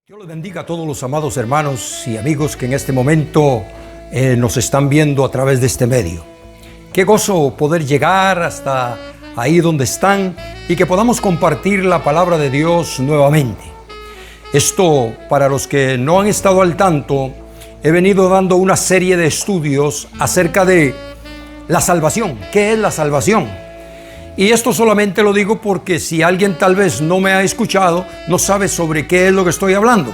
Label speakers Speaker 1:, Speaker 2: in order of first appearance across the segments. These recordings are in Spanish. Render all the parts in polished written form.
Speaker 1: Dios los bendiga a todos los amados hermanos y amigos que en este momento nos están viendo a través de este medio. Qué gozo poder llegar hasta ahí donde están y que podamos compartir la palabra de Dios nuevamente. Esto, para los que no han estado al tanto, he venido dando una serie de estudios acerca de la salvación. ¿Qué es la salvación? Y esto solamente lo digo porque si alguien tal vez no me ha escuchado, no sabe sobre qué es lo que estoy hablando.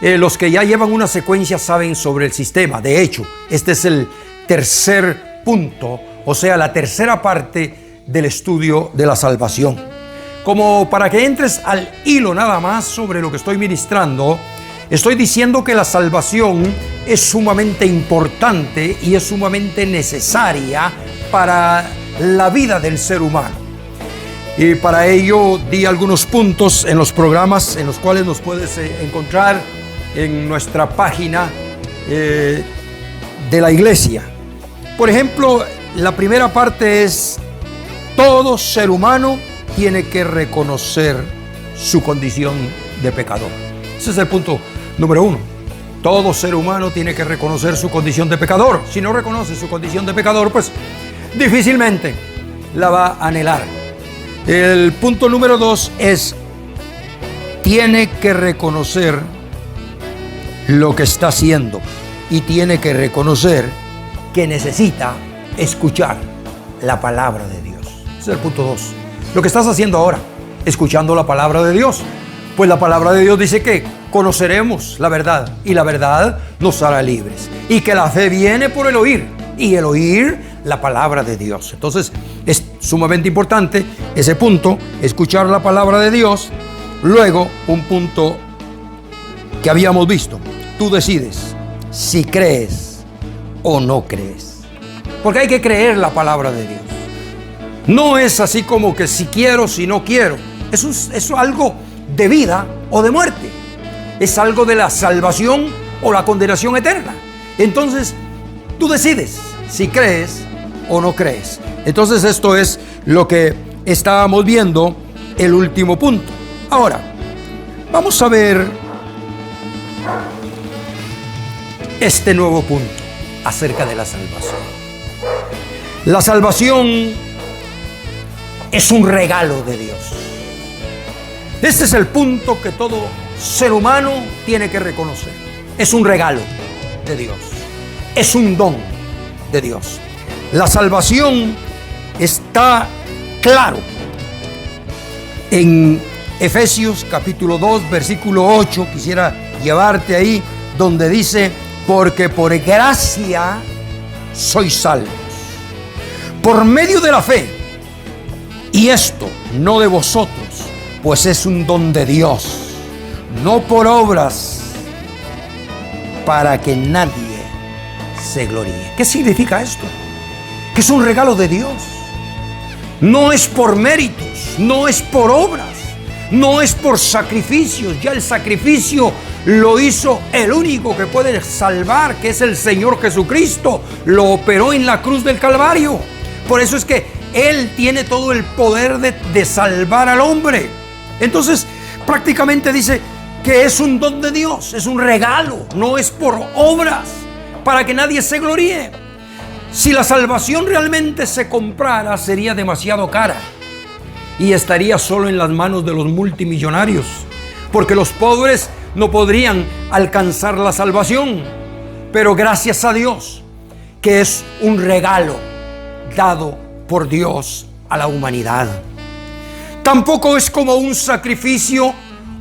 Speaker 1: Los que ya llevan una secuencia saben sobre el sistema. De hecho, este es el tercer punto, o sea, la tercera parte del estudio de la salvación. Como para que entres al hilo nada más sobre lo que estoy ministrando, estoy diciendo que la salvación es sumamente importante y es sumamente necesaria para la vida del ser humano. Y para ello di algunos puntos en los programas en los cuales nos puedes encontrar en nuestra página de la iglesia. Por ejemplo, la primera parte es: todo ser humano tiene que reconocer su condición de pecador. Ese es el punto número 1. Todo ser humano tiene que reconocer su condición de pecador. Si no reconoce su condición de pecador, pues difícilmente la va a anhelar. El punto número 2 es: tiene que reconocer lo que está haciendo y tiene que reconocer que necesita escuchar la palabra de Dios. Ese es el punto 2. Lo que estás haciendo ahora, escuchando la palabra de Dios. Pues la palabra de Dios dice que conoceremos la verdad y la verdad nos hará libres. Y que la fe viene por el oír y el oír la palabra de Dios. Entonces es sumamente importante ese punto, escuchar la palabra de Dios. Luego, un punto que habíamos visto: tú decides si crees o no crees, porque hay que creer la palabra de Dios. No es así como que si quiero, si no quiero. Eso es algo de vida o de muerte. Es algo de la salvación o la condenación eterna. Entonces tú decides si crees o no crees. Entonces esto es lo que estábamos viendo, el último punto. Ahora, vamos a ver este nuevo punto acerca de la salvación. La salvación es un regalo de Dios. Este es el punto que todo ser humano tiene que reconocer. Es un regalo de Dios. Es un don de Dios. La salvación está claro en Efesios capítulo 2, versículo 8. Quisiera llevarte ahí, donde dice: porque por gracia sois salvos, por medio de la fe, y esto no de vosotros, pues es un don de Dios, no por obras, para que nadie se gloríe. ¿Qué significa esto? Que es un regalo de Dios. No es por méritos, no es por obras, no es por sacrificios. Ya el sacrificio lo hizo el único que puede salvar, que es el Señor Jesucristo. Lo operó en la cruz del Calvario. Por eso es que Él tiene todo el poder de salvar al hombre. Entonces, prácticamente dice que es un don de Dios, es un regalo, no es por obras, para que nadie se gloríe. Si la salvación realmente se comprara, sería demasiado cara y estaría solo en las manos de los multimillonarios, porque los pobres no podrían alcanzar la salvación. Pero gracias a Dios, que es un regalo dado por Dios a la humanidad. Tampoco es como un sacrificio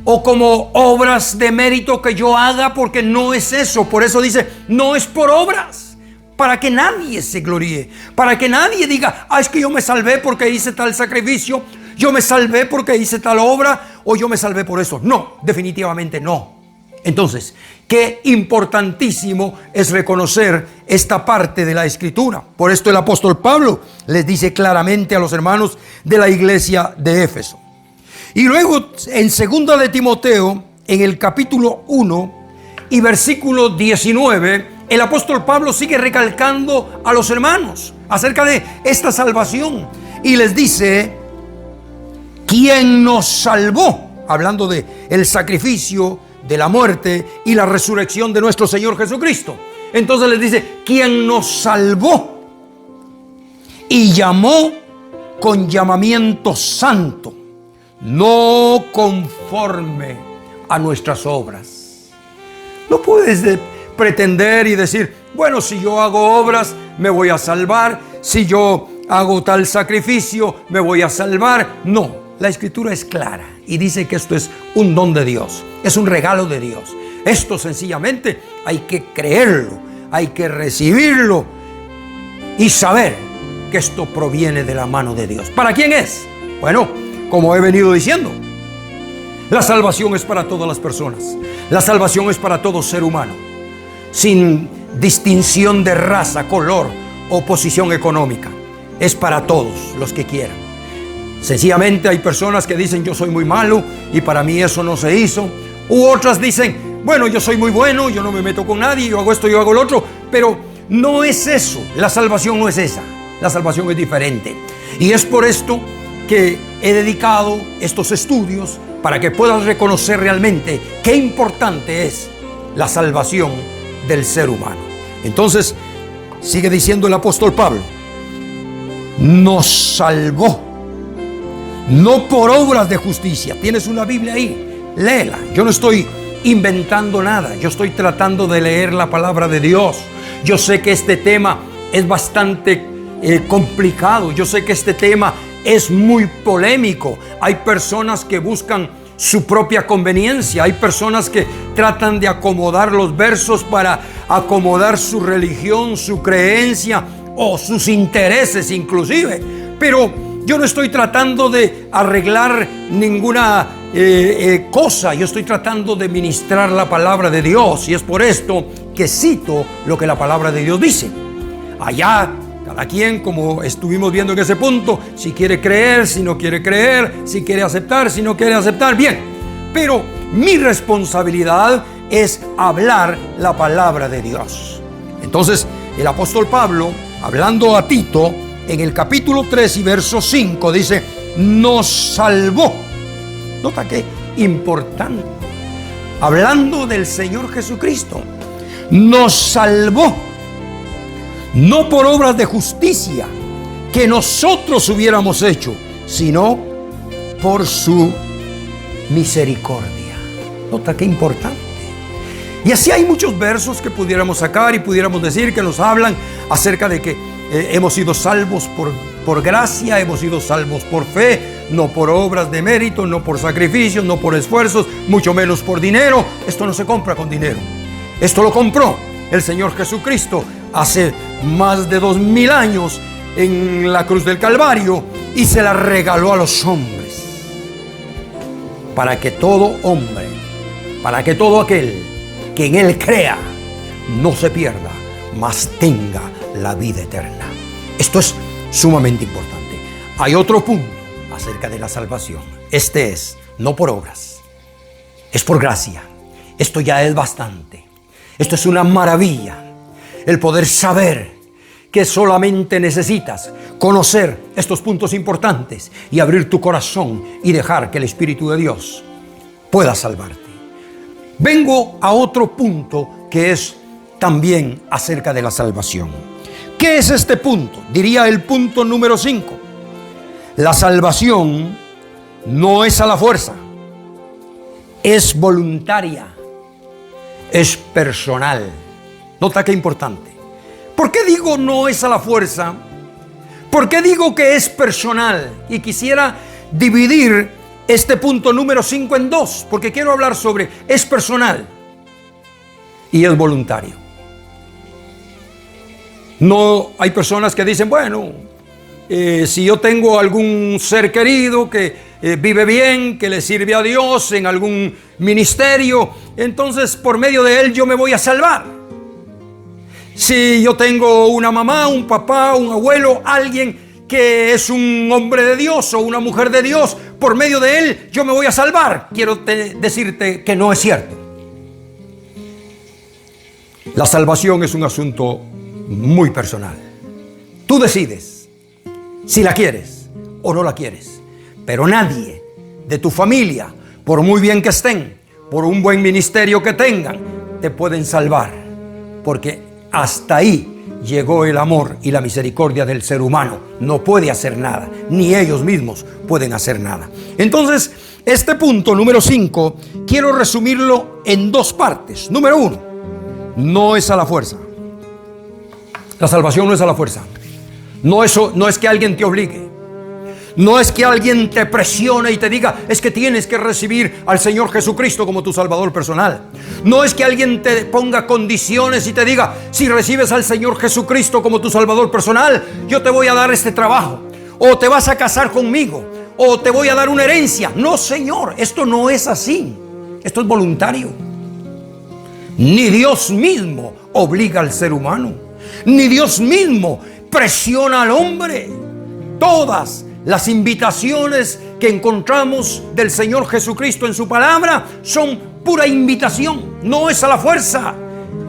Speaker 1: o como obras de mérito que yo haga, porque no es eso. Por eso dice: no es por obras, para que nadie se gloríe, para que nadie diga: es que yo me salvé porque hice tal sacrificio, yo me salvé porque hice tal obra, o yo me salvé por eso. No, definitivamente no. Entonces, qué importantísimo es reconocer esta parte de la Escritura. Por esto el apóstol Pablo les dice claramente a los hermanos de la iglesia de Éfeso. Y luego en 2 de Timoteo, en el capítulo 1 y versículo 19, el apóstol Pablo sigue recalcando a los hermanos acerca de esta salvación. Y les dice: ¿quién nos salvó? Hablando de el sacrificio de la muerte y la resurrección de nuestro Señor Jesucristo. Entonces les dice, quien nos salvó y llamó con llamamiento santo, no conforme a nuestras obras. No puedes pretender y decir, bueno, si yo hago obras me voy a salvar, si yo hago tal sacrificio me voy a salvar. No, la Escritura es clara y dice que esto es un don de Dios, es un regalo de Dios. Esto sencillamente hay que creerlo, hay que recibirlo y saber que esto proviene de la mano de Dios. ¿Para quién es? Bueno, como he venido diciendo, la salvación es para todas las personas. La salvación es para todo ser humano, sin distinción de raza, color o posición económica. Es para todos los que quieran. Sencillamente hay personas que dicen, yo soy muy malo y para mí eso no se hizo. U otras dicen, bueno, yo soy muy bueno, yo no me meto con nadie, yo hago esto, yo hago lo otro. Pero no es eso. La salvación no es esa. La salvación es diferente. Y es por esto que he dedicado estos estudios para que puedas reconocer realmente qué importante es la salvación del ser humano. Entonces, sigue diciendo el apóstol Pablo, nos salvó, no por obras de justicia. Tienes una Biblia ahí, léela. Yo no estoy inventando nada, yo estoy tratando de leer la palabra de Dios. Yo sé que este tema es bastante complicado, yo sé que este tema es muy polémico. Hay personas que buscan su propia conveniencia, hay personas que tratan de acomodar los versos para acomodar su religión, su creencia o sus intereses inclusive. Pero yo no estoy tratando de arreglar ninguna cosa, yo estoy tratando de ministrar la palabra de Dios, y es por esto que cito lo que la palabra de Dios dice. Allá cada quien, como estuvimos viendo en ese punto, si quiere creer, si no quiere creer, si quiere aceptar, si no quiere aceptar, bien. Pero mi responsabilidad es hablar la palabra de Dios. Entonces, el apóstol Pablo, hablando a Tito, en el capítulo 3 y verso 5, dice, nos salvó. Nota qué importante. Hablando del Señor Jesucristo, nos salvó. No por obras de justicia que nosotros hubiéramos hecho, sino por su misericordia. Nota qué importante. Y así hay muchos versos que pudiéramos sacar y pudiéramos decir que nos hablan acerca de que hemos sido salvos por gracia, hemos sido salvos por fe, no por obras de mérito, no por sacrificios, no por esfuerzos, mucho menos por dinero. Esto no se compra con dinero. Esto lo compró el Señor Jesucristo hace más de 2000 años en la cruz del Calvario y se la regaló a los hombres, para que todo hombre, para que todo aquel que en Él crea no se pierda, mas tenga la vida eterna. Esto es sumamente importante. Hay otro punto acerca de la salvación. Este es no por obras, es por gracia. Esto ya es bastante. Esto es una maravilla, el poder saber que solamente necesitas conocer estos puntos importantes y abrir tu corazón y dejar que el Espíritu de Dios pueda salvarte. Vengo a otro punto que es también acerca de la salvación. ¿Qué es este punto? Diría el punto número 5. La salvación no es a la fuerza, es voluntaria, es personal. Nota qué importante. ¿Por qué digo no es a la fuerza? ¿Por qué digo que es personal? Y quisiera dividir este punto número 5 en dos, porque quiero hablar sobre es personal y es voluntario. No hay personas que dicen, bueno, si yo tengo algún ser querido que vive bien, que le sirve a Dios en algún ministerio, entonces por medio de él yo me voy a salvar. Si yo tengo una mamá, un papá, un abuelo, alguien que es un hombre de Dios o una mujer de Dios, por medio de él yo me voy a salvar. Quiero decirte que no es cierto. La salvación es un asunto muy personal. Tú decides si la quieres o no la quieres. Pero nadie de tu familia, por muy bien que estén, por un buen ministerio que tengan, te pueden salvar. Porque hasta ahí llegó el amor y la misericordia del ser humano. No puede hacer nada, ni ellos mismos pueden hacer nada. Entonces, este punto número 5, quiero resumirlo en dos partes. Número 1, no es a la fuerza. La salvación no es a la fuerza. No es que alguien te obligue. No es que alguien te presione y te diga, es que tienes que recibir al Señor Jesucristo como tu Salvador personal. No es que alguien te ponga condiciones y te diga, si recibes al Señor Jesucristo como tu Salvador personal, yo te voy a dar este trabajo, o te vas a casar conmigo, o te voy a dar una herencia. No, Señor, esto no es así. Esto es voluntario. Ni Dios mismo obliga al ser humano, ni Dios mismo presiona al hombre. Todas las invitaciones que encontramos del Señor Jesucristo en su palabra son pura invitación, no es a la fuerza.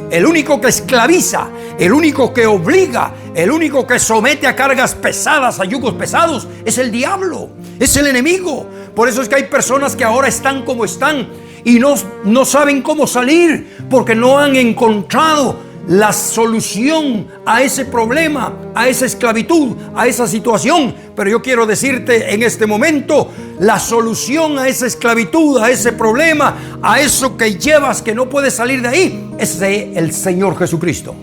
Speaker 1: El único que esclaviza, el único que obliga, el único que somete a cargas pesadas, a yugos pesados, es el diablo, es el enemigo. Por eso es que hay personas que ahora están como están y no saben cómo salir, porque no han encontrado la solución a ese problema, a esa esclavitud, a esa situación. Pero yo quiero decirte en este momento, la solución a esa esclavitud, a ese problema, a eso que llevas que no puedes salir de ahí, es de el Señor Jesucristo.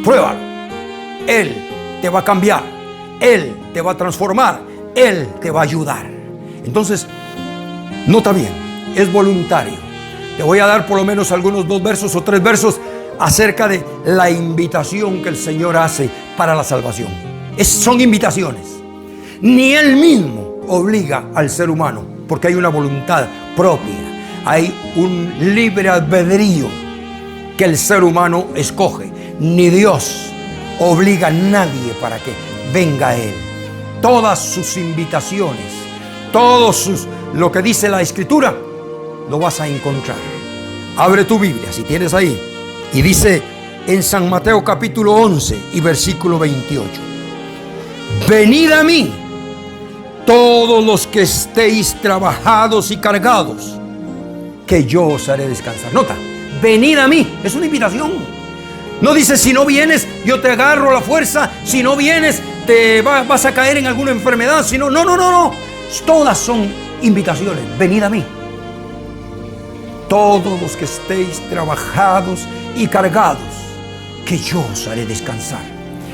Speaker 1: Pruébalo. Él te va a cambiar, Él te va a transformar, Él te va a ayudar. Entonces, nota bien, es voluntario. Te voy a dar por lo menos algunos 2 versos o 3 versos acerca de la invitación que el Señor hace para la salvación. Son invitaciones. Ni Él mismo obliga al ser humano, porque hay una voluntad propia. Hay un libre albedrío que el ser humano escoge. Ni Dios obliga a nadie para que venga a Él. Todas sus invitaciones, lo que dice la Escritura, lo vas a encontrar. Abre tu Biblia, si tienes ahí. Y dice en San Mateo capítulo 11 y versículo 28. Venid a mí, todos los que estéis trabajados y cargados, que yo os haré descansar. Nota, venid a mí, es una invitación. No dice, si no vienes, yo te agarro a la fuerza. Si no vienes, vas a caer en alguna enfermedad. Si no. Todas son invitaciones. Venid a mí, todos los que estéis trabajados y cargados, que yo os haré descansar.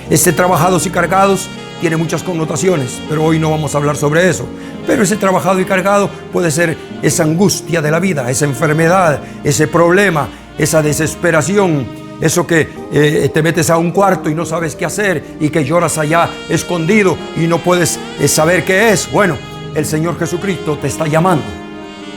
Speaker 1: Este trabajados y cargados tiene muchas connotaciones, pero hoy no vamos a hablar sobre eso. Pero ese trabajado y cargado puede ser esa angustia de la vida, esa enfermedad, ese problema, esa desesperación, eso que te metes a un cuarto y no sabes qué hacer y que lloras allá escondido y no puedes saber qué es. Bueno, el Señor Jesucristo te está llamando.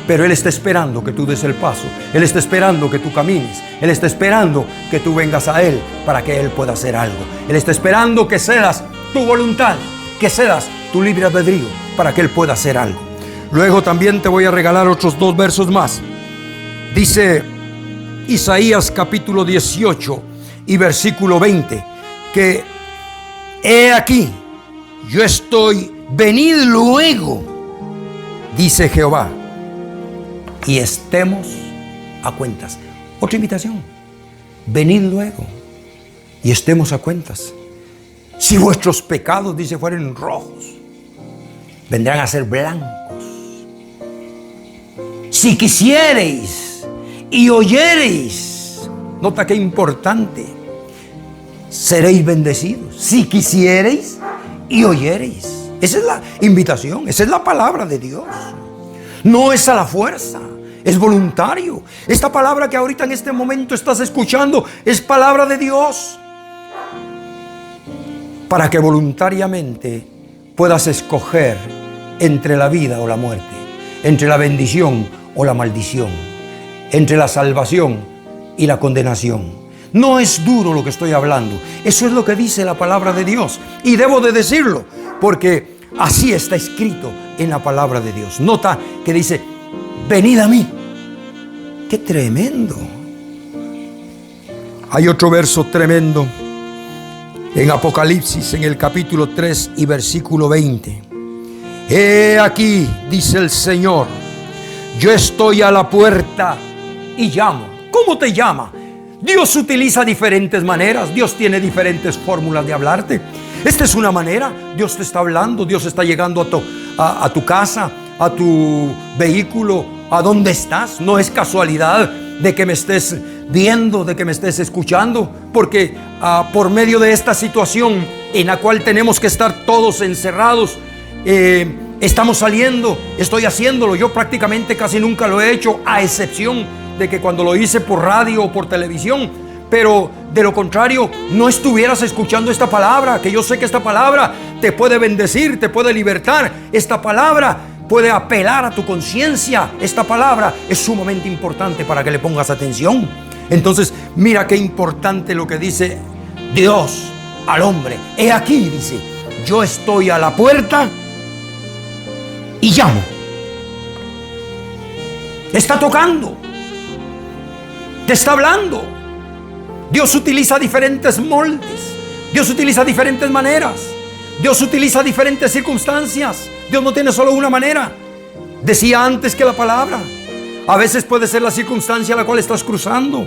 Speaker 1: Pero Él está esperando que tú des el paso. Él está esperando que tú camines. Él está esperando que tú vengas a Él para que Él pueda hacer algo. Él está esperando que cedas tu voluntad, que cedas tu libre albedrío para que Él pueda hacer algo. Luego también te voy a regalar otros 2 versos más. Dice Isaías capítulo 18 y versículo 20, que he aquí, yo estoy, venid luego, dice Jehová, y estemos a cuentas. Otra invitación, venid luego y estemos a cuentas. Si vuestros pecados, dice, fueren rojos, vendrán a ser blancos. Si quisiereis y oyereis, nota qué importante, seréis bendecidos. Si quisiereis y oyereis. Esa es la invitación, esa es la palabra de Dios. No es a la fuerza, es voluntario. Esta palabra que ahorita en este momento estás escuchando es palabra de Dios, para que voluntariamente puedas escoger entre la vida o la muerte, entre la bendición o la maldición, entre la salvación y la condenación. No es duro lo que estoy hablando, eso es lo que dice la palabra de Dios, y debo de decirlo porque así está escrito en la palabra de Dios. Nota que dice, venid a mí. ¡Qué tremendo! Hay otro verso tremendo en Apocalipsis, en el capítulo 3 y versículo 20. He aquí, dice el Señor, yo estoy a la puerta y llamo. ¿Cómo te llama? Dios utiliza diferentes maneras. Dios tiene diferentes fórmulas de hablarte. Esta es una manera. Dios te está hablando. Dios está llegando a tu casa, a tu vehículo, a donde estás. No es casualidad de que me estés viendo, de que me estés escuchando, porque por medio de esta situación en la cual tenemos que estar todos encerrados, estamos saliendo. Estoy haciéndolo. Yo prácticamente casi nunca lo he hecho, a excepción de que cuando lo hice por radio o por televisión. Pero de lo contrario, no estuvieras escuchando esta palabra, que yo sé que esta palabra te puede bendecir, te puede libertar. Esta palabra puede apelar a tu conciencia. Esta palabra es sumamente importante para que le pongas atención. Entonces, mira qué importante lo que dice Dios al hombre. He aquí, dice, yo estoy a la puerta y llamo. Está tocando. Te está hablando. Dios utiliza diferentes moldes. Dios utiliza diferentes maneras. Dios utiliza diferentes circunstancias. Dios no tiene solo una manera. Decía antes que la palabra. A veces puede ser la circunstancia a la cual estás cruzando.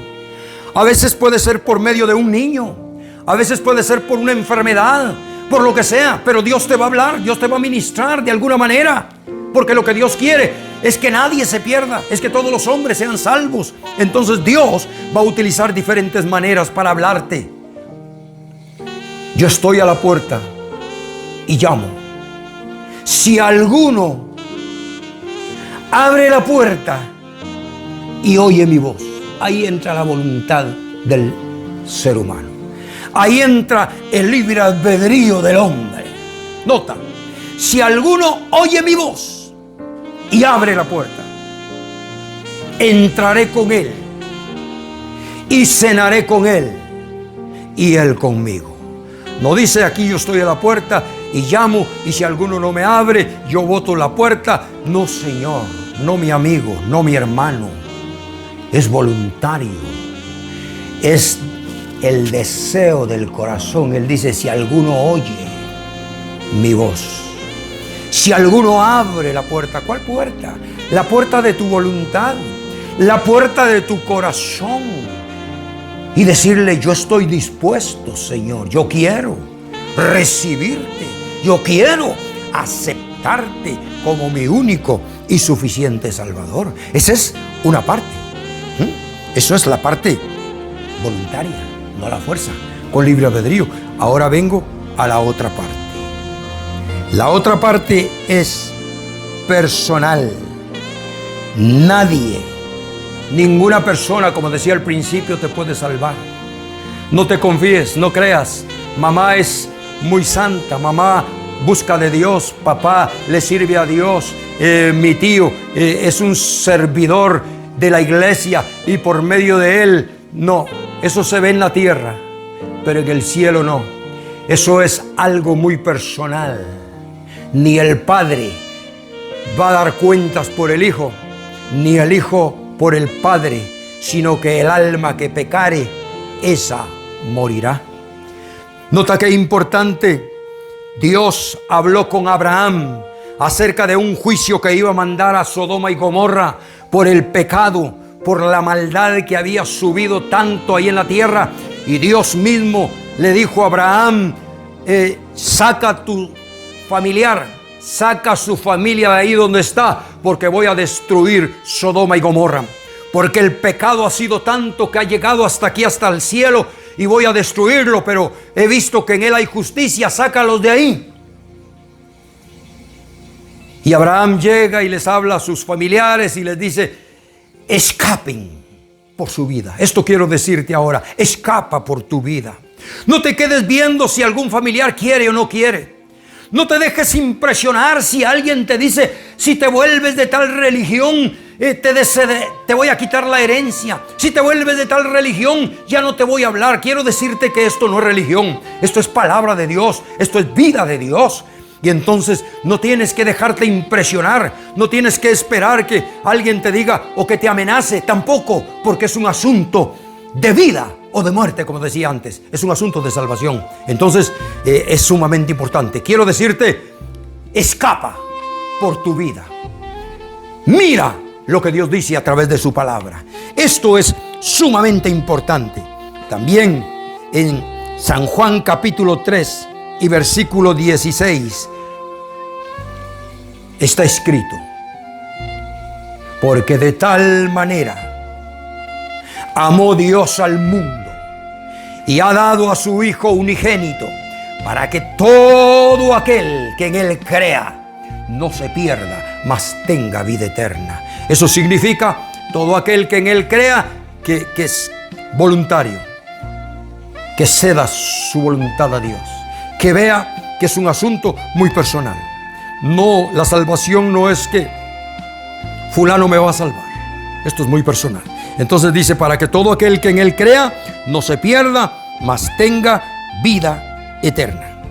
Speaker 1: A veces puede ser por medio de un niño. A veces puede ser por una enfermedad, por lo que sea. Pero Dios te va a hablar, Dios te va a ministrar de alguna manera. Porque lo que Dios quiere es que nadie se pierda, es que todos los hombres sean salvos. Entonces Dios va a utilizar diferentes maneras para hablarte. Yo estoy a la puerta y llamo. Si alguno abre la puerta y oye mi voz, ahí entra la voluntad del ser humano. Ahí entra el libre albedrío del hombre. Nota, si alguno oye mi voz y abre la puerta, entraré con él y cenaré con él y él conmigo. No dice aquí yo estoy a la puerta y llamo y si alguno no me abre, yo boto la puerta. No, Señor, no mi amigo, no mi hermano. Es voluntario. Es el deseo del corazón. Él dice, si alguno oye mi voz, si alguno abre la puerta. ¿Cuál puerta? La puerta de tu voluntad, la puerta de tu corazón. Y decirle, yo estoy dispuesto, Señor. Yo quiero recibirte. Yo quiero aceptarte como mi único y suficiente Salvador. Esa es una parte. Eso es la parte voluntaria, no la fuerza, con libre albedrío. Ahora vengo a la otra parte. La otra parte es personal. Nadie, ninguna persona, como decía al principio, te puede salvar. No te confíes, no creas. Mamá es muy santa, mamá busca de Dios, papá le sirve a Dios, mi tío es un servidor de la iglesia y por medio de él. No, eso se ve en la tierra, pero en el cielo no. Eso es algo muy personal. Ni el Padre va a dar cuentas por el Hijo, ni el Hijo por el Padre, sino que el alma que pecare, esa morirá. Nota que importante, Dios habló con Abraham acerca de un juicio que iba a mandar a Sodoma y Gomorra por el pecado, por la maldad que había subido tanto ahí en la tierra. Y Dios mismo le dijo a Abraham, saca tu familiar, saca su familia de ahí donde está, porque voy a destruir Sodoma y Gomorra. Porque el pecado ha sido tanto que ha llegado hasta aquí, hasta el cielo, y voy a destruirlo, pero he visto que en él hay justicia, sácalos de ahí. Y Abraham llega y les habla a sus familiares y les dice, escapen por su vida. Esto quiero decirte ahora, escapa por tu vida. No te quedes viendo si algún familiar quiere o no quiere. No te dejes impresionar si alguien te dice, si te vuelves de tal religión, te voy a quitar la herencia. Si te vuelves de tal religión, ya no te voy a hablar. Quiero decirte que esto no es religión. Esto es palabra de Dios. Esto es vida de Dios. Y entonces no tienes que dejarte impresionar. No tienes que esperar que alguien te diga o que te amenace. Tampoco, porque es un asunto de vida o de muerte, como decía antes. Es un asunto de salvación. Entonces es sumamente importante. Quiero decirte, escapa por tu vida. Mira lo que Dios dice a través de su palabra. Esto es sumamente importante. También en San Juan capítulo 3 y versículo 16 está escrito: porque de tal manera amó Dios al mundo y ha dado a su Hijo unigénito, para que todo aquel que en Él crea no se pierda, mas tenga vida eterna. Eso significa todo aquel que en Él crea, que es voluntario, que ceda su voluntad a Dios, que vea que es un asunto muy personal. No, la salvación no es que fulano me va a salvar. Esto es muy personal. Entonces dice, para que todo aquel que en Él crea no se pierda, mas tenga vida eterna.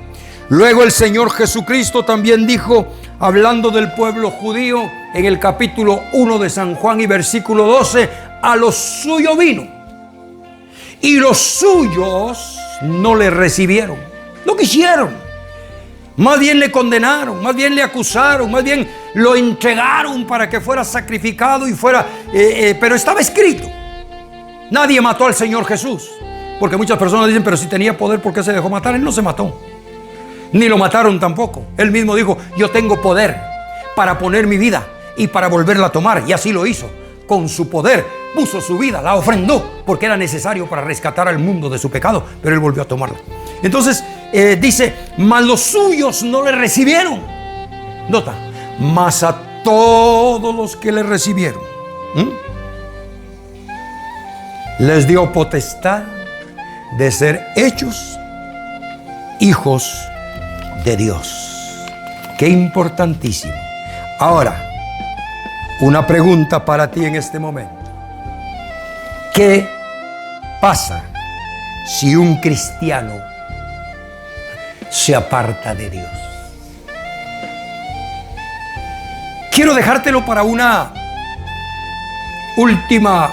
Speaker 1: Luego el Señor Jesucristo también dijo, hablando del pueblo judío, en el capítulo 1 de San Juan y versículo 12, a los suyos vino, y los suyos no le recibieron, no quisieron. Más bien le condenaron, más bien le acusaron, más bien lo entregaron para que fuera sacrificado y fuera... pero estaba escrito. Nadie mató al Señor Jesús. Porque muchas personas dicen, pero si tenía poder, ¿por qué se dejó matar? Él no se mató. Ni lo mataron tampoco. Él mismo dijo, yo tengo poder para poner mi vida y para volverla a tomar. Y así lo hizo. Con su poder puso su vida, la ofrendó, porque era necesario para rescatar al mundo de su pecado. Pero Él volvió a tomarla. Entonces dice, mas los suyos no le recibieron. Nota, mas a todos los que le recibieron, les dio potestad de ser hechos hijos de Dios. Qué importantísimo. Ahora, una pregunta para ti en este momento. ¿Qué pasa si un cristiano se aparta de Dios? Quiero dejártelo para una última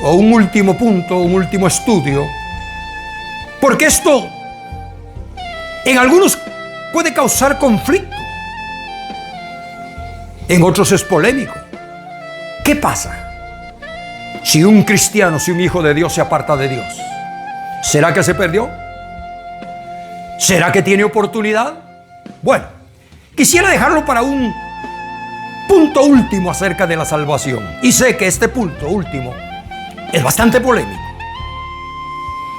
Speaker 1: o un último punto, un último estudio, porque esto en algunos puede causar conflicto, en otros es polémico. ¿Qué pasa si un cristiano, si un hijo de Dios se aparta de Dios? ¿Será que se perdió? ¿Será que tiene oportunidad? Bueno, quisiera dejarlo para un punto último acerca de la salvación. Y sé que este punto último es bastante polémico.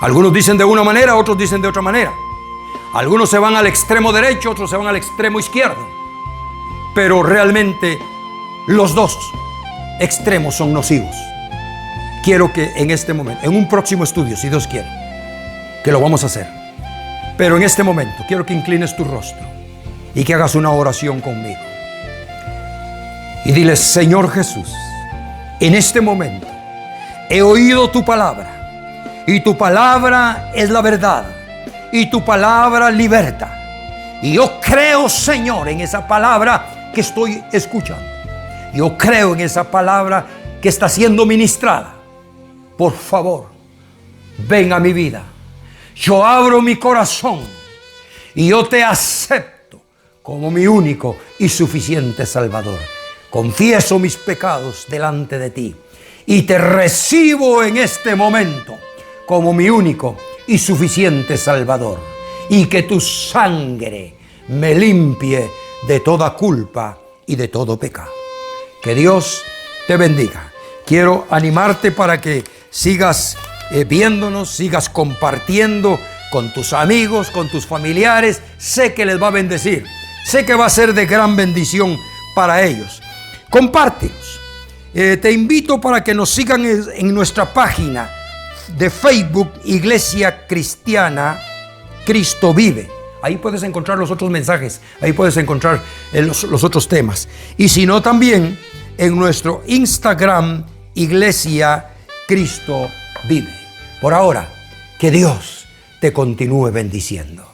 Speaker 1: Algunos dicen de una manera, otros dicen de otra manera. Algunos se van al extremo derecho, otros se van al extremo izquierdo. Pero realmente los dos extremos son nocivos. Quiero que en este momento, en un próximo estudio, si Dios quiere, que lo vamos a hacer, pero en este momento quiero que inclines tu rostro y que hagas una oración conmigo. Y dile, Señor Jesús, en este momento he oído tu palabra, y tu palabra es la verdad, y tu palabra liberta. Y yo creo, Señor, en esa palabra que estoy escuchando. Yo creo en esa palabra que está siendo ministrada. Por favor, ven a mi vida. Yo abro mi corazón y yo te acepto como mi único y suficiente Salvador. Confieso mis pecados delante de ti y te recibo en este momento como mi único y suficiente Salvador. Y que tu sangre me limpie de toda culpa y de todo pecado. Que Dios te bendiga. Quiero animarte para que sigas viéndonos, sigas compartiendo con tus amigos, con tus familiares. Sé que les va a bendecir. Sé que va a ser de gran bendición para ellos. Compártelos. Te invito para que nos sigan en nuestra página de Facebook, Iglesia Cristiana Cristo Vive. Ahí puedes encontrar los otros mensajes, ahí puedes encontrar los otros temas. Y si no, también en nuestro Instagram, Iglesia Cristo Vive. Por ahora, que Dios te continúe bendiciendo.